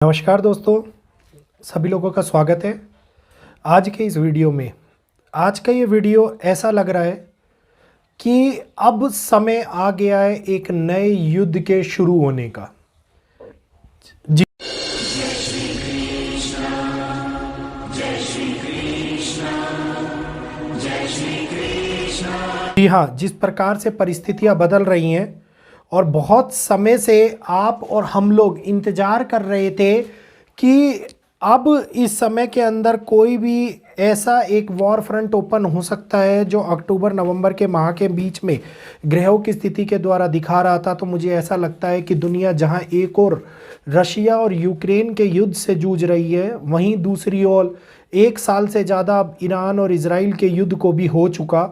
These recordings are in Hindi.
नमस्कार दोस्तों, सभी लोगों का स्वागत है आज के इस वीडियो में। आज का ये वीडियो ऐसा लग रहा है कि अब समय आ गया है एक नए युद्ध के शुरू होने का। जी जी हाँ, जिस प्रकार से परिस्थितियां बदल रही हैं और बहुत समय से आप और हम लोग इंतजार कर रहे थे कि अब इस समय के अंदर कोई भी ऐसा एक वॉर फ्रंट ओपन हो सकता है जो अक्टूबर नवंबर के माह के बीच में ग्रहों की स्थिति के द्वारा दिखा रहा था। तो मुझे ऐसा लगता है कि दुनिया जहां एक और रशिया और यूक्रेन के युद्ध से जूझ रही है, वहीं दूसरी ओर 1 साल से ज़्यादा अब ईरान और इजराइल के युद्ध को भी हो चुका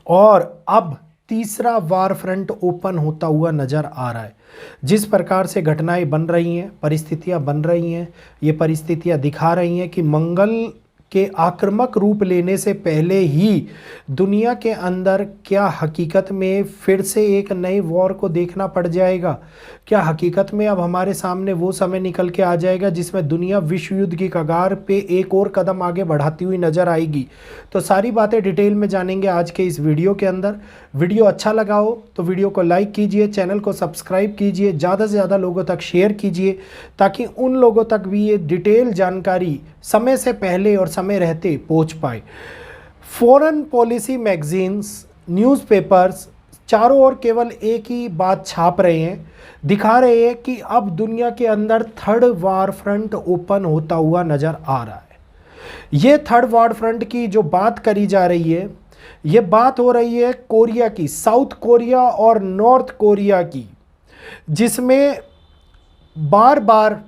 और अब तीसरा वार फ्रंट ओपन होता हुआ नजर आ रहा है। जिस प्रकार से घटनाएं बन रही हैं, परिस्थितियां बन रही हैं, ये परिस्थितियां दिखा रही हैं कि मंगल के आक्रामक रूप लेने से पहले ही दुनिया के अंदर क्या हकीकत में फिर से एक नए वॉर को देखना पड़ जाएगा। क्या हकीकत में अब हमारे सामने वो समय निकल के आ जाएगा जिसमें दुनिया विश्व युद्ध की कगार पे एक और कदम आगे बढ़ाती हुई नजर आएगी। तो सारी बातें डिटेल में जानेंगे आज के इस वीडियो के अंदर। वीडियो अच्छा लगा हो तो वीडियो को लाइक कीजिए, चैनल को सब्सक्राइब कीजिए, ज़्यादा से ज़्यादा लोगों तक शेयर कीजिए ताकि उन लोगों तक भी ये डिटेल जानकारी समय से पहले और समय रहते पहुंच पाए। फॉरेन पॉलिसी मैगजीन्स, न्यूज़पेपर्स चारों ओर केवल एक ही बात छाप रहे हैं, दिखा रहे हैं कि अब दुनिया के अंदर थर्ड वार फ्रंट ओपन होता हुआ नज़र आ रहा है। ये थर्ड वार फ्रंट की जो बात करी जा रही है, ये बात हो रही है कोरिया की, साउथ कोरिया और नॉर्थ कोरिया की, जिसमें बार बार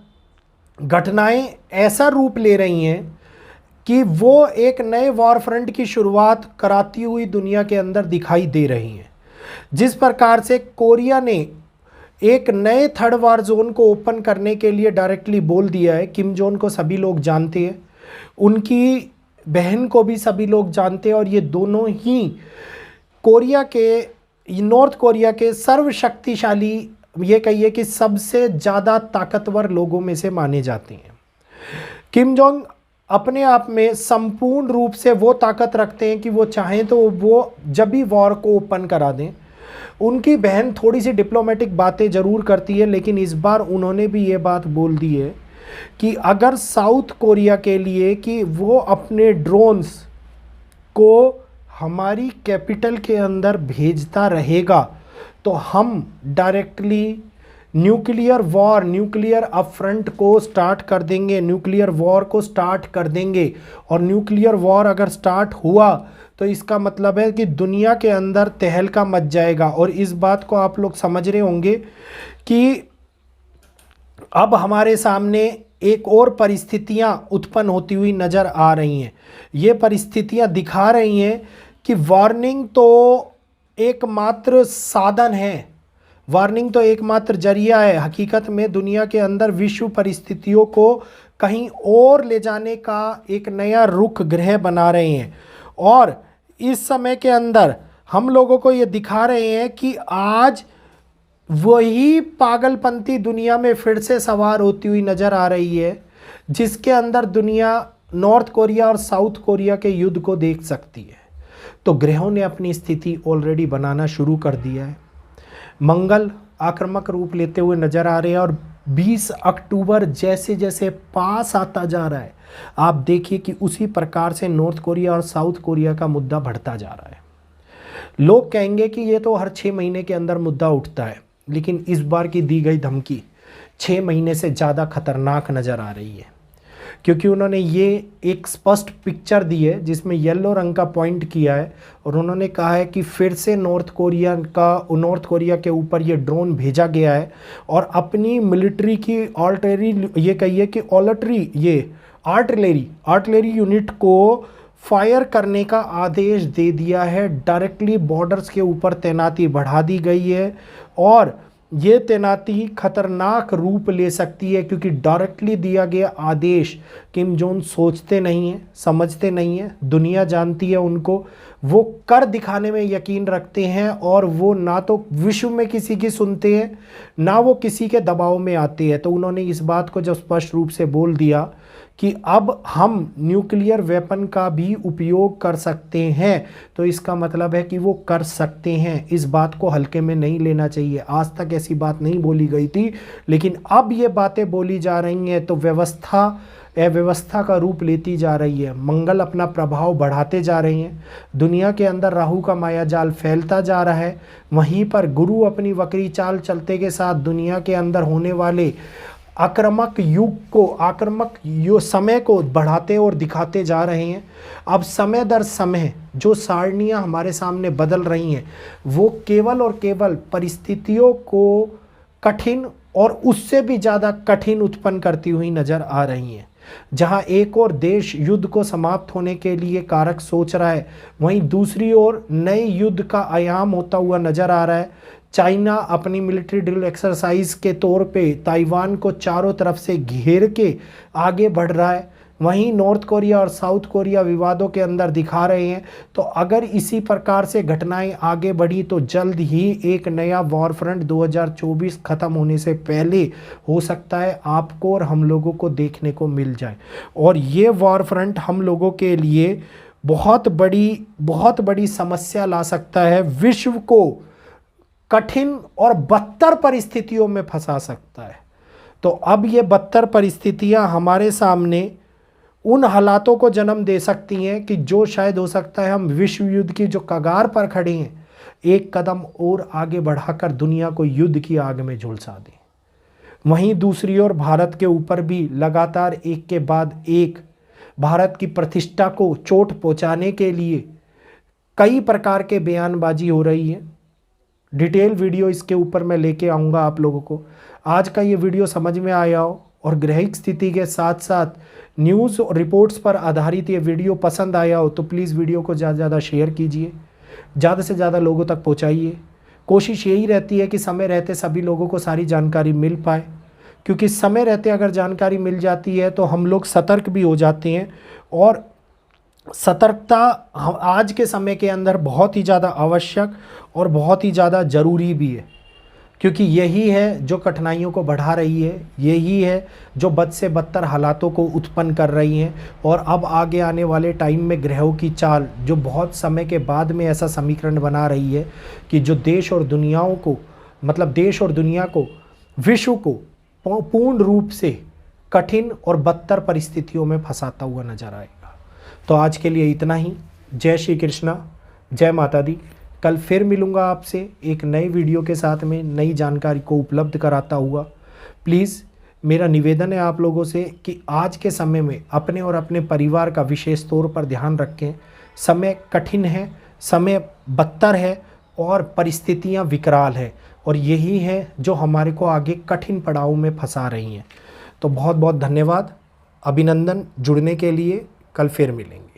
घटनाएं ऐसा रूप ले रही हैं कि वो एक नए वॉर फ्रंट की शुरुआत कराती हुई दुनिया के अंदर दिखाई दे रही हैं। जिस प्रकार से कोरिया ने एक नए थर्ड वार जोन को ओपन करने के लिए डायरेक्टली बोल दिया है। किम जोन को सभी लोग जानते हैं, उनकी बहन को भी सभी लोग जानते हैं और ये दोनों ही कोरिया के, नॉर्थ कोरिया के सर्वशक्तिशाली, ये कहिए कि सबसे ज़्यादा ताकतवर लोगों में से माने जाते हैं। किम जोंग अपने आप में संपूर्ण रूप से वो ताकत रखते हैं कि वो चाहें तो वो जब भी वॉर को ओपन करा दें। उनकी बहन थोड़ी सी डिप्लोमेटिक बातें ज़रूर करती है, लेकिन इस बार उन्होंने भी ये बात बोल दी है कि अगर साउथ कोरिया के लिए कि वो अपने ड्रोन्स को हमारी कैपिटल के अंदर भेजता रहेगा तो हम directly nuclear war, nuclear upfront को स्टार्ट कर देंगे, न्यूक्लियर वॉर को स्टार्ट कर देंगे। और न्यूक्लियर वॉर अगर स्टार्ट हुआ तो इसका मतलब है कि दुनिया के अंदर तहलका मच जाएगा। और इस बात को आप लोग समझ रहे होंगे कि अब हमारे सामने एक और परिस्थितियां उत्पन्न होती हुई नज़र आ रही हैं। ये परिस्थितियां दिखा रही हैं कि वार्निंग तो एकमात्र साधन है, वार्निंग तो एकमात्र जरिया है। हकीकत में दुनिया के अंदर विश्व परिस्थितियों को कहीं और ले जाने का एक नया रुख ग्रह बना रहे हैं। और इस समय के अंदर हम लोगों को ये दिखा रहे हैं कि आज वही पागलपंती दुनिया में फिर से सवार होती हुई नज़र आ रही है, जिसके अंदर दुनिया नॉर्थ कोरिया और साउथ कोरिया के युद्ध को देख सकती है। तो ग्रहों ने अपनी स्थिति ऑलरेडी बनाना शुरू कर दिया है। मंगल आक्रामक रूप लेते हुए नज़र आ रहे हैं और 20 अक्टूबर जैसे जैसे पास आता जा रहा है, आप देखिए कि उसी प्रकार से नॉर्थ कोरिया और साउथ कोरिया का मुद्दा बढ़ता जा रहा है। लोग कहेंगे कि ये तो हर 6 महीने के अंदर मुद्दा उठता है, लेकिन इस बार की दी गई धमकी 6 महीने से ज़्यादा खतरनाक नज़र आ रही है, क्योंकि उन्होंने ये एक स्पष्ट पिक्चर दी है जिसमें येलो रंग का पॉइंट किया है और उन्होंने कहा है कि फिर से नॉर्थ कोरिया के ऊपर ये ड्रोन भेजा गया है और अपनी मिलिट्री की ये कहिए कि आर्टिलरी यूनिट को फायर करने का आदेश दे दिया है। डायरेक्टली बॉर्डर्स के ऊपर तैनाती बढ़ा दी गई है और ये तैनाती खतरनाक रूप ले सकती है, क्योंकि डायरेक्टली दिया गया आदेश किम जोंग सोचते नहीं हैं, समझते नहीं हैं, दुनिया जानती है उनको। वो कर दिखाने में यकीन रखते हैं और वो ना तो विश्व में किसी की सुनते हैं, ना वो किसी के दबाव में आते हैं। तो उन्होंने इस बात को जब स्पष्ट रूप से बोल दिया कि अब हम न्यूक्लियर वेपन का भी उपयोग कर सकते हैं, तो इसका मतलब है कि वो कर सकते हैं। इस बात को हल्के में नहीं लेना चाहिए। आज तक ऐसी बात नहीं बोली गई थी, लेकिन अब ये बातें बोली जा रही हैं तो अव्यवस्था का रूप लेती जा रही है। मंगल अपना प्रभाव बढ़ाते जा रहे हैं, दुनिया के अंदर राहु का मायाजाल फैलता जा रहा है। वहीं पर गुरु अपनी वक्री चाल चलते के साथ दुनिया के अंदर होने वाले आक्रामक समय को बढ़ाते और दिखाते जा रहे हैं। अब समय दर समय जो सारणियाँ हमारे सामने बदल रही हैं, वो केवल और केवल परिस्थितियों को कठिन और उससे भी ज़्यादा कठिन उत्पन्न करती हुई नज़र आ रही हैं। जहां एक और देश युद्ध को समाप्त होने के लिए कारक सोच रहा है, वहीं दूसरी ओर नए युद्ध का आयाम होता हुआ नज़र आ रहा है। चाइना अपनी मिलिट्री ड्रिल एक्सरसाइज के तौर पे ताइवान को चारों तरफ से घेर के आगे बढ़ रहा है। वहीं नॉर्थ कोरिया और साउथ कोरिया विवादों के अंदर दिखा रहे हैं। तो अगर इसी प्रकार से घटनाएं आगे बढ़ी तो जल्द ही एक नया वॉर फ्रंट 2024 ख़त्म होने से पहले हो सकता है आपको और हम लोगों को देखने को मिल जाए। और ये वॉर फ्रंट हम लोगों के लिए बहुत बड़ी समस्या ला सकता है, विश्व को कठिन और बदतर परिस्थितियों में फंसा सकता है। तो अब ये बदतर परिस्थितियां हमारे सामने उन हालातों को जन्म दे सकती हैं कि जो शायद हो सकता है हम विश्व युद्ध की जो कगार पर खड़े हैं, एक कदम और आगे बढ़ाकर दुनिया को युद्ध की आग में झुलसा दें। वहीं दूसरी ओर भारत के ऊपर भी लगातार एक के बाद एक भारत की प्रतिष्ठा को चोट पहुंचाने के लिए कई प्रकार के बयानबाजी हो रही है। डिटेल वीडियो इसके ऊपर मैं लेके आऊँगा आप लोगों को। आज का ये वीडियो समझ में आया हो और ग्रहिक स्थिति के साथ साथ न्यूज़ और रिपोर्ट्स पर आधारित ये वीडियो पसंद आया हो तो प्लीज़ वीडियो को ज़्यादा से ज़्यादा शेयर कीजिए, ज़्यादा से ज़्यादा लोगों तक पहुँचाइए। कोशिश यही रहती है कि समय रहते सभी लोगों को सारी जानकारी मिल पाए, क्योंकि समय रहते अगर जानकारी मिल जाती है तो हम लोग सतर्क भी हो जाते हैं। और सतर्कता आज के समय के अंदर बहुत ही ज़्यादा आवश्यक और बहुत ही ज़्यादा ज़रूरी भी है, क्योंकि यही है जो कठिनाइयों को बढ़ा रही है, यही है जो बद से बदतर हालातों को उत्पन्न कर रही हैं। और अब आगे आने वाले टाइम में ग्रहों की चाल जो बहुत समय के बाद में ऐसा समीकरण बना रही है कि जो देश और दुनिया को, विश्व को पूर्ण रूप से कठिन और बदतर परिस्थितियों में फंसाता हुआ नजर आएगा। तो आज के लिए इतना ही। जय श्री कृष्णा, जय माता दी। कल फिर मिलूँगा आपसे एक नए वीडियो के साथ में, नई जानकारी को उपलब्ध कराता हुआ। प्लीज़ मेरा निवेदन है आप लोगों से कि आज के समय में अपने और अपने परिवार का विशेष तौर पर ध्यान रखें। समय कठिन है, समय बदतर है और परिस्थितियां विकराल है, और यही है जो हमारे को आगे कठिन पड़ाव में फंसा रही हैं। तो बहुत बहुत धन्यवाद, अभिनंदन जुड़ने के लिए। कल फिर मिलेंगे।